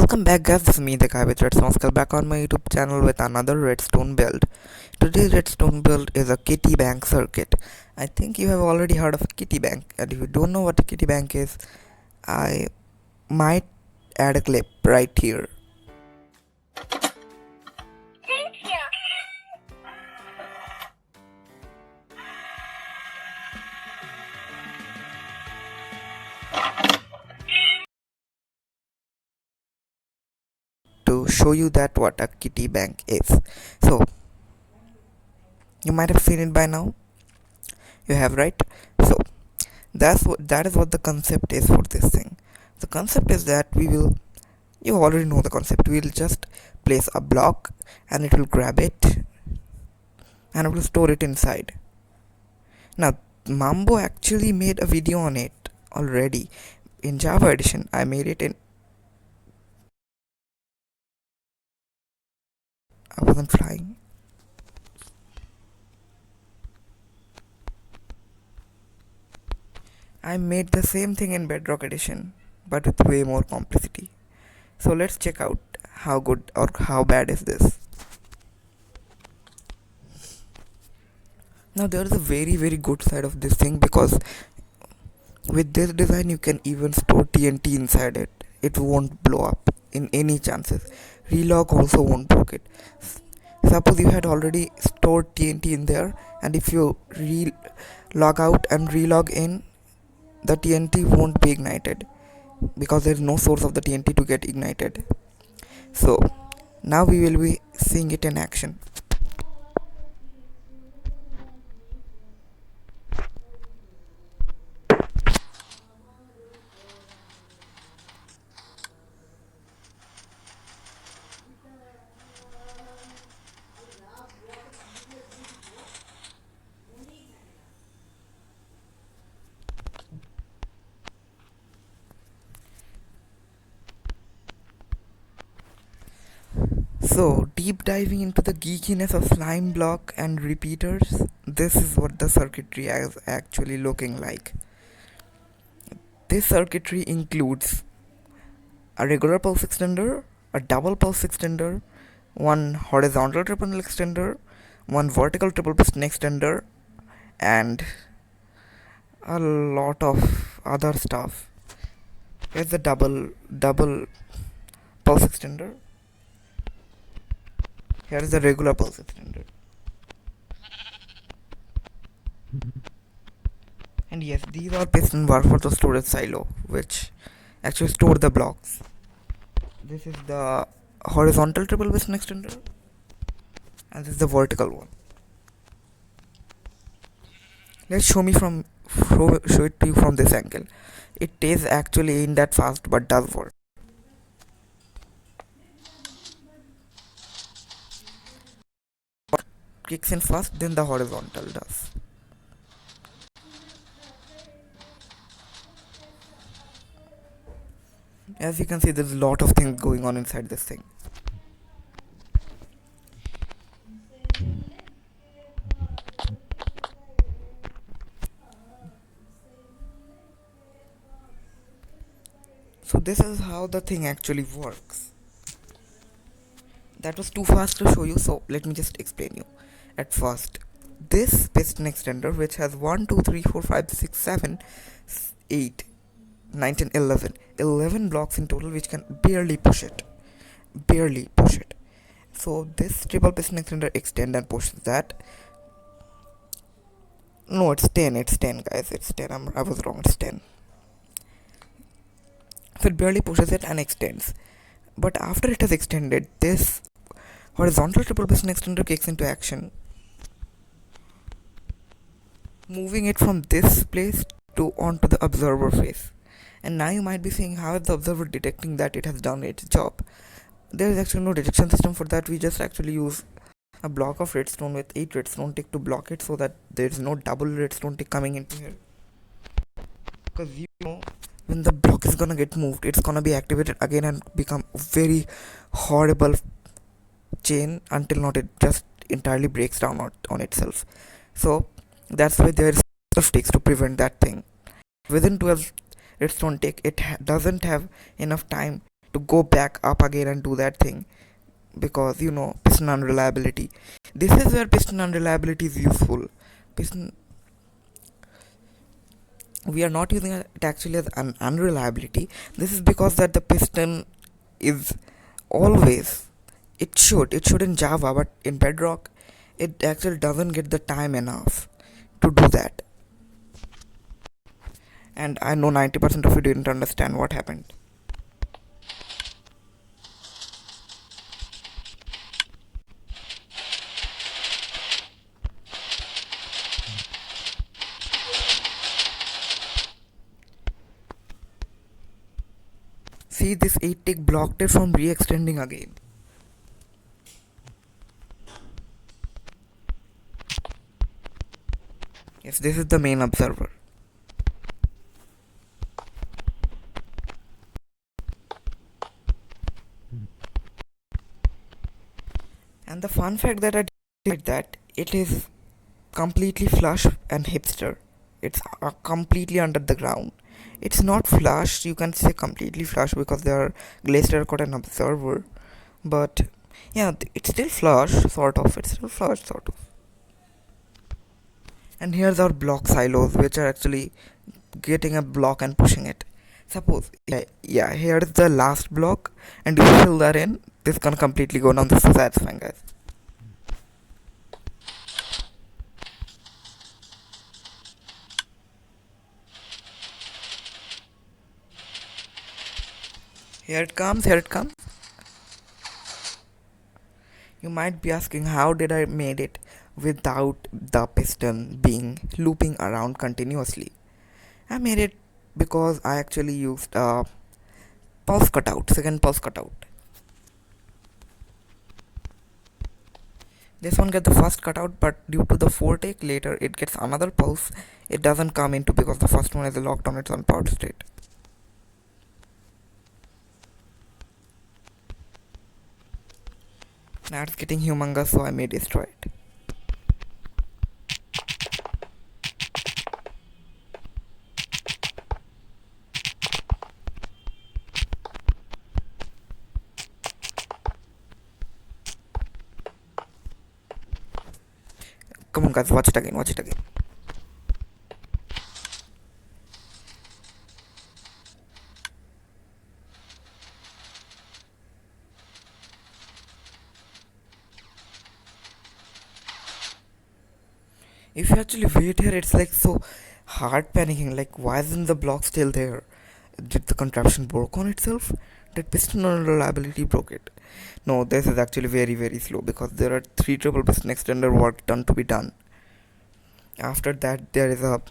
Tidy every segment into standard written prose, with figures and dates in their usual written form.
Welcome back guys, this is me the guy with redstone skull back on my YouTube channel with another redstone build. Today's redstone build is a kitty bank circuit. I think you have already heard of kitty bank, and if you don't know what a kitty bank is, I might add a clip right here. To show you that what a kitty bank is. So you might have seen it by now. You have, right? So that is what the concept is for this thing. The concept is that you already know the concept. We'll just place a block and it will grab it and it will store it inside. Now Mambo actually made a video on it already in Java edition. I made it in I wasn't flying. I made the same thing in Bedrock edition, but with way more complexity. So let's check out how good or how bad is this. Now there is a very good side of this thing, because with this design you can even store TNT inside it. It won't blow up in any chances. Relog also won't break it. Suppose you had already stored TNT in there, and if you log out and relog in, the TNT won't be ignited because there is no source of the TNT to get ignited. So now we will be seeing it in action. So, deep diving into the geekiness of slime block and repeaters, this is what the circuitry is actually looking like. This circuitry includes a regular pulse extender, a double pulse extender, one horizontal triple extender, one vertical triple piston extender, and a lot of other stuff. Here's the double pulse extender. Here is the regular pulse extender. And yes, these are piston bars for the storage silo, which actually store the blocks. This is the horizontal triple piston extender, and this is the vertical one. Let's show it to you from this angle. It is actually ain't that fast, but does work. Kicks in first, then the horizontal does. As you can see, there's a lot of things going on inside this thing. So this is how the thing actually works. That was too fast to show you, so let me just explain you. At first, this piston extender, which has 1, 2, 3, 4, 5, 6, 7, 8, 9, 10, 11 blocks in total, which can barely push it. So this triple piston extender extends and pushes that. No, it's 10 guys, it's 10. I was wrong, it's 10. So it barely pushes it and extends. But after it has extended, this horizontal triple piston extender kicks into action, moving it from this place to onto the observer face. And now you might be saying, how is the observer detecting that it has done its job? There is actually no detection system for that. We just actually use a block of redstone with 8 redstone tick to block it, so that there is no double redstone tick coming into here. Because you know, when the block is gonna get moved, it's gonna be activated again and become very horrible chain until not it just entirely breaks down on itself. So that's why there is sticks to prevent that thing. Within 12 redstone tick, it doesn't have enough time to go back up again and do that thing, because piston unreliability. This is where piston unreliability is useful. Piston We are not using it actually as an unreliability. This is because that the piston is always, it should in Java, but in Bedrock it actually doesn't get the time enough to do that. And I know 90% of you didn't understand what happened. See, this 8 tick blocked it from re-extending again. Yes, this is the main observer. And the fun fact that I did that it is completely flush and hipster. It's completely under the ground. It's not flush, you can say completely flush because there are glazed terracotta and observer. But yeah, it's still flush, sort of. It's still flush, sort of. And here's our block silos, which are actually getting a block and pushing it. Suppose, yeah, here's the last block, and if you fill that in, this can completely go down. This is satisfying, guys. Here it comes, here it comes. You might be asking, how did I made it without the piston being looping around continuously? I made it because I actually used a pulse cutout, second pulse cutout. This one gets the first cutout, but due to the 4 take later it gets another pulse. It doesn't come into because the first one is locked on its own powered state. Now it's getting humongous, so I may destroy it. Come on guys, watch it again, watch it again. If you actually wait here, it's like so hard panicking. Like, why isn't the block still there? Did the contraption broke on itself? Did piston unreliability broke it? No, this is actually very very slow because there are 3 triple piston extender work done to be done. After that, there is a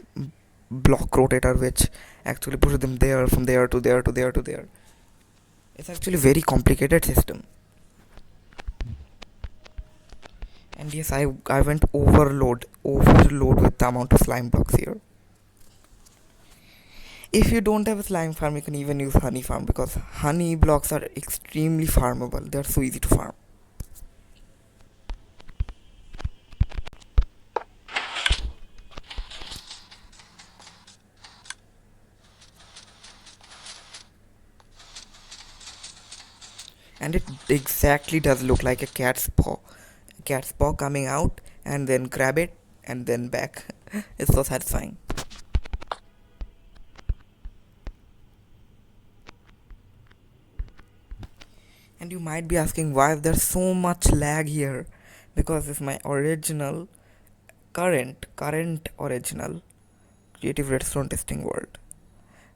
block rotator which actually pushes them there, from there to there to there to there. It's actually a very complicated system. And yes, I went overload with the amount of slime blocks here. If you don't have a slime farm, you can even use honey farm because honey blocks are extremely farmable. They're so easy to farm. And it exactly does look like a cat's paw coming out and then grab it and then back. It's so satisfying. And you might be asking why there's so much lag here, because it's my original current original creative redstone testing world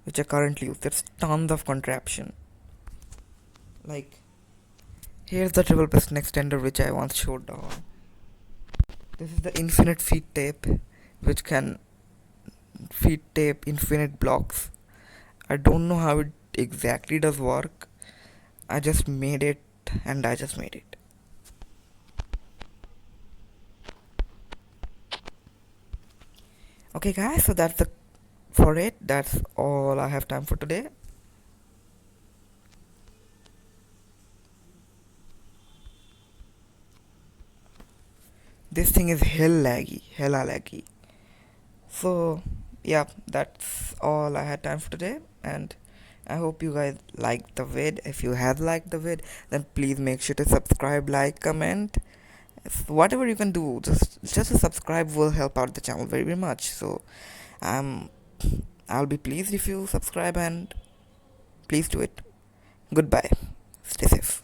which I currently use. There's tons of contraption. Like, here's the triple piston extender which I once showed down. This is the infinite feed tape which can feed tape infinite blocks. I don't know how it exactly does work. I just made it and I just made it. Okay guys, so that's all I have time for today. This thing is hella laggy. So yeah, that's all I had time for today, and I hope you guys liked the vid. If you have liked the vid, then please make sure to subscribe, like, comment. Whatever you can do, just a subscribe will help out the channel very, very much. So um I'll be pleased if you subscribe, and please do it. Goodbye. Stay safe.